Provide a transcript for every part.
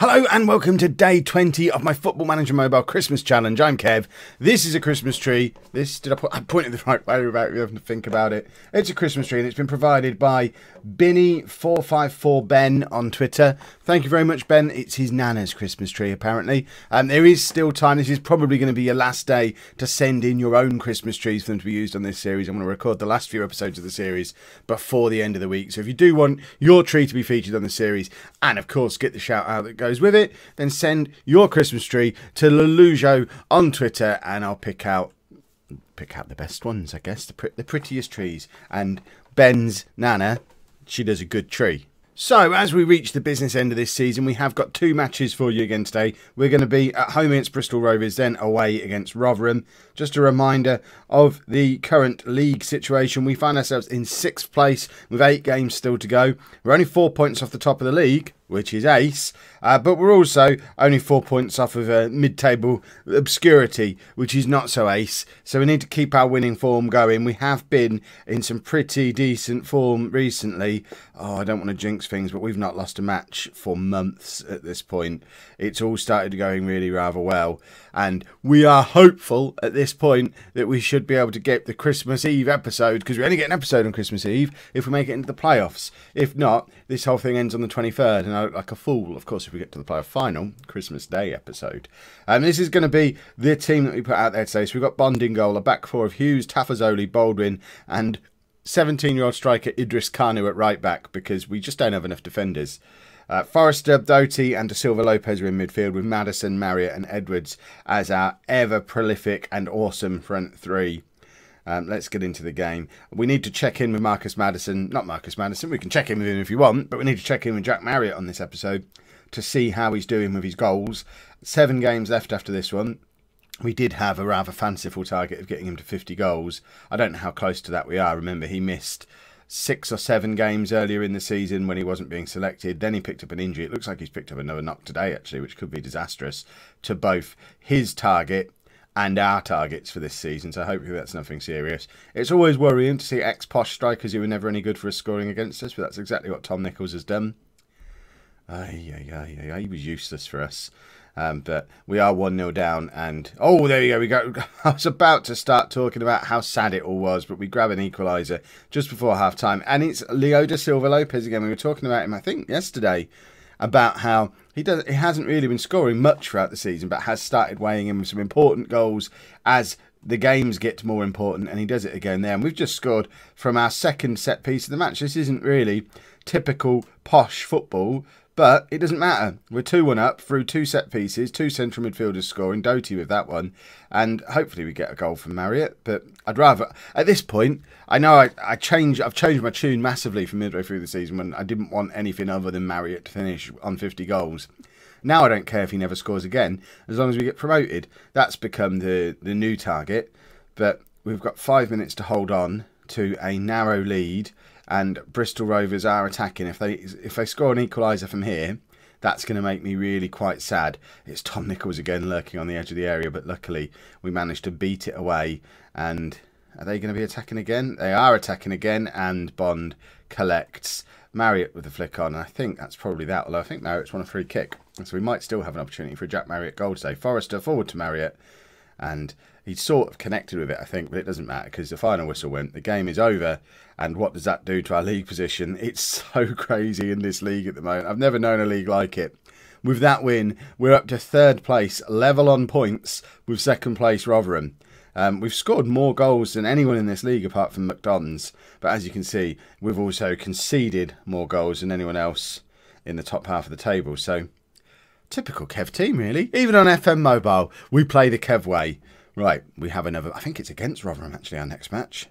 Hello and welcome to day 20 of my Football Manager Mobile Christmas Challenge. I'm Kev. This is a Christmas tree. I pointed the right way without you having to think about it. It's a Christmas tree and it's been provided by Binny454Ben on Twitter. Thank you very much, Ben. It's his Nana's Christmas tree, apparently. There is still time. This is probably going to be your last day to send in your own Christmas trees for them to be used on this series. I'm going to record the last few episodes of the series before the end of the week. So if you do want your tree to be featured on the series, and of course get the shout out that goes with it, then send your Christmas tree to Lollujo on Twitter and I'll pick out the best ones, I guess, the prettiest trees. And Ben's Nana, she does a good tree. So, as we reach the business end of this season, we have got two matches for you again today. We're going to be at home against Bristol Rovers, then away against Rotherham. Just a reminder of the current league situation. We find ourselves in 6th place with 8 games still to go. We're only 4 points off the top of the league, which is ace, but we're also only 4 points off of mid-table obscurity, which is not so ace. So we need to keep our winning form going. We have been in some pretty decent form recently. Oh, I don't want to jinx things, but we've not lost a match for months at this point. It's all started going really rather well, and we are hopeful at this point that we should be able to get the Christmas Eve episode, because we only get an episode on Christmas Eve if we make it into the playoffs. If not, this whole thing ends on the 23rd, and I look like a fool, of course, if we get to the playoff final, Christmas Day episode. This is going to be the team that we put out there today. So we've got Bond in goal, a back four of Hughes, Tafazoli, Baldwin, and 17-year-old striker Idris Kanu at right back, because we just don't have enough defenders. Forrester, Doty and Da Silva Lopez are in midfield, with Maddison, Marriott and Edwards as our ever prolific and awesome front three. Let's get into the game. We need to check in with Marcus Maddison. Not Marcus Maddison, we can check in with him if you want, but we need to check in with Jack Marriott on this episode to see how he's doing with his goals. 7 games left after this one. We did have a rather fanciful target of getting him to 50 goals. I don't know how close to that we are. Remember, he missed 6 or 7 games earlier in the season when he wasn't being selected. Then he picked up an injury. It looks like he's picked up another knock today, actually, which could be disastrous to both his target and our targets for this season. So hopefully that's nothing serious. It's always worrying to see ex-posh strikers who were never any good for us scoring against us, but that's exactly what Tom Nichols has done. He was useless for us. But we are 1-0 down, and oh, there you go. I was about to start talking about how sad it all was, but we grab an equaliser just before half time, and it's Leo Da Silva Lopez again. We were talking about him, I think, yesterday, about how he hasn't really been scoring much throughout the season, but has started weighing in with some important goals as the games get more important, and he does it again there. And we've just scored from our second set piece of the match. This isn't really typical posh football, but it doesn't matter. We're 2-1 up through 2 set pieces, 2 central midfielders scoring, Doty with that one, and hopefully we get a goal from Marriott. But I'd rather, at this point, I know I've changed my tune massively from midway through the season when I didn't want anything other than Marriott to finish on 50 goals. Now I don't care if he never scores again, as long as we get promoted. That's become the new target, but we've got 5 minutes to hold on to a narrow lead, and Bristol Rovers are attacking. If they score an equaliser from here, that's going to make me really quite sad. It's Tom Nichols again lurking on the edge of the area, but luckily we managed to beat it away. And are they going to be attacking again? They are attacking again, and Bond collects. Marriott with the flick on, and I think that's probably that, although I think Marriott's won a free kick. So we might still have an opportunity for a Jack Marriott goal today. Forrester forward to Marriott, and he sort of connected with it, I think, but it doesn't matter because the final whistle went. The game is over, and what does that do to our league position? It's so crazy in this league at the moment. I've never known a league like it. With that win, we're up to 3rd place, level on points with 2nd place Rotherham. We've scored more goals than anyone in this league apart from McDonald's, but as you can see, we've also conceded more goals than anyone else in the top half of the table. So, typical Kev team, really. Even on FM Mobile, we play the Kev way. Right, we have another, I think it's against Rotherham actually, our next match.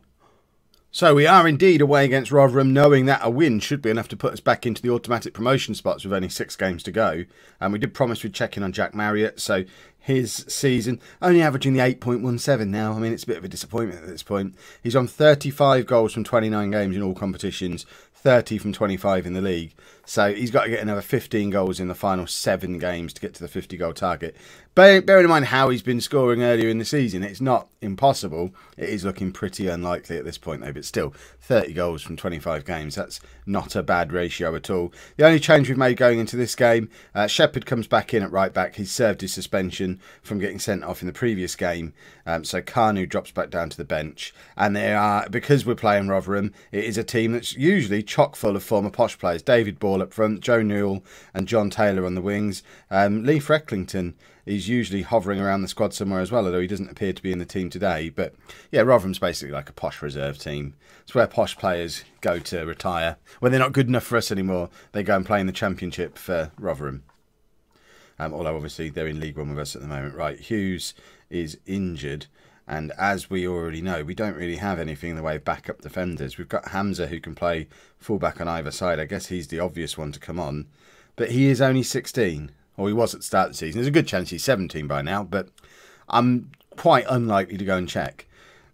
So we are indeed away against Rotherham, knowing that a win should be enough to put us back into the automatic promotion spots with only 6 games to go. And we did promise we'd check in on Jack Marriott, so his season only averaging the 8.17 now. I mean, it's a bit of a disappointment at this point. He's on 35 goals from 29 games in all competitions, 30 from 25 in the league. So he's got to get another 15 goals in the final 7 games to get to the 50-goal target. Bearing in mind how he's been scoring earlier in the season, it's not impossible. It is looking pretty unlikely at this point, though. But still, 30 goals from 25 games. That's not a bad ratio at all. The only change we've made going into this game, Shepherd comes back in at right back. He's served his suspension from getting sent off in the previous game. So Kanu drops back down to the bench. And they are, because we're playing Rotherham, it is a team that's usually chock full of former Posh players. David Ball up front, Joe Newell and John Taylor on the wings. Lee Frecklington is usually hovering around the squad somewhere as well, although he doesn't appear to be in the team today. But yeah, Rotherham's basically like a Posh reserve team. It's where Posh players go to retire. When they're not good enough for us anymore, they go and play in the Championship for Rotherham. Although obviously they're in League One with us at the moment. Right, Hughes is injured. And as we already know, we don't really have anything in the way of backup defenders. We've got Hamza who can play fullback on either side. I guess he's the obvious one to come on. But he is only 16. Or he was at the start of the season. There's a good chance he's 17 by now. But I'm quite unlikely to go and check.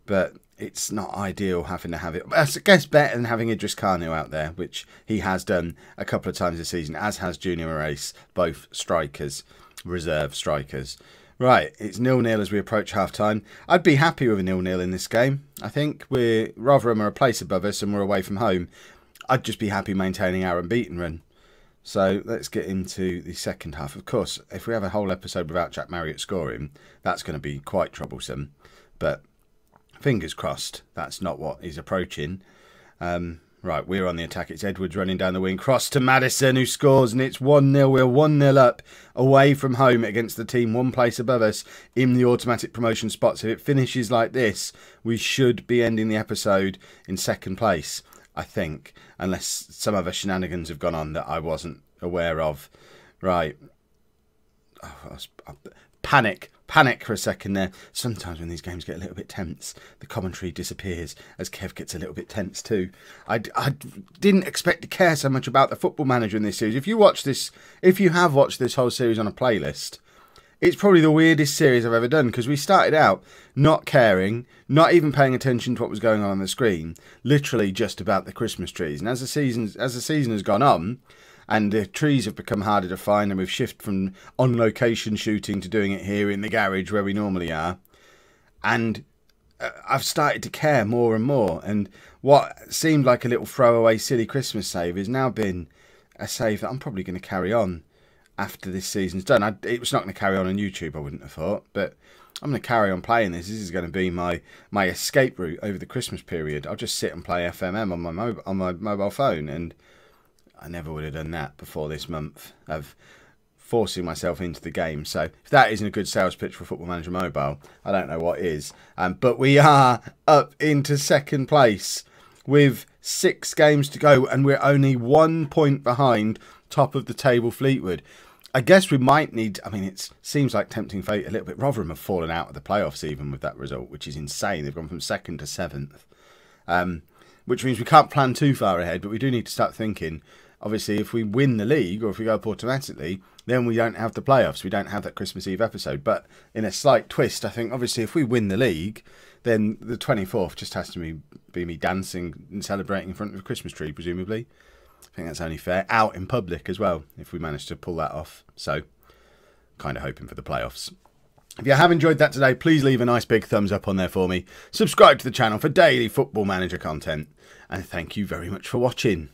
But it's not ideal having to have it. I guess better than having Idris Kanu out there, which he has done a couple of times this season, as has Junior Moraes, both strikers, reserve strikers. Right, it's 0-0 as we approach half-time. I'd be happy with a 0-0 in this game. I think Rotherham are a place above us and we're away from home. I'd just be happy maintaining our unbeaten run. So let's get into the second half. Of course, if we have a whole episode without Jack Marriott scoring, that's going to be quite troublesome. But fingers crossed, that's not what he's approaching. Right, we're on the attack. It's Edwards running down the wing. Cross to Maddison, who scores, and it's 1-0. We're 1-0 up away from home against the team one place above us in the automatic promotion spots. If it finishes like this, we should be ending the episode in second place, I think, unless some other shenanigans have gone on that I wasn't aware of. Right. Panic for a second there. Sometimes when these games get a little bit tense, the commentary disappears as Kev gets a little bit tense too. I didn't expect to care so much about the Football Manager in this series. If you have watched this whole series on a playlist, it's probably the weirdest series I've ever done, because we started out not caring, not even paying attention to what was going on the screen, literally just about the Christmas trees. And as the season has gone on, and the trees have become harder to find, and we've shifted from on-location shooting to doing it here in the garage where we normally are. And I've started to care more and more. And what seemed like a little throwaway silly Christmas save has now been a save that I'm probably going to carry on after this season's done. It was not going to carry on YouTube, I wouldn't have thought. But I'm going to carry on playing this. This is going to be my escape route over the Christmas period. I'll just sit and play FMM on my mobile phone, and I never would have done that before this month of forcing myself into the game. So if that isn't a good sales pitch for Football Manager Mobile, I don't know what is. But we are up into second place with 6 games to go, and we're only 1 point behind top of the table Fleetwood. I guess we might need, I mean, it seems like tempting fate a little bit. Rotherham have fallen out of the playoffs even with that result, which is insane. They've gone from 2nd to 7th, which means we can't plan too far ahead, but we do need to start thinking. Obviously, if we win the league, or if we go up automatically, then we don't have the playoffs. We don't have that Christmas Eve episode. But in a slight twist, I think, obviously, if we win the league, then the 24th just has to be me dancing and celebrating in front of a Christmas tree, presumably. I think that's only fair. Out in public as well, if we manage to pull that off. So, kind of hoping for the playoffs. If you have enjoyed that today, please leave a nice big thumbs up on there for me. Subscribe to the channel for daily Football Manager content. And thank you very much for watching.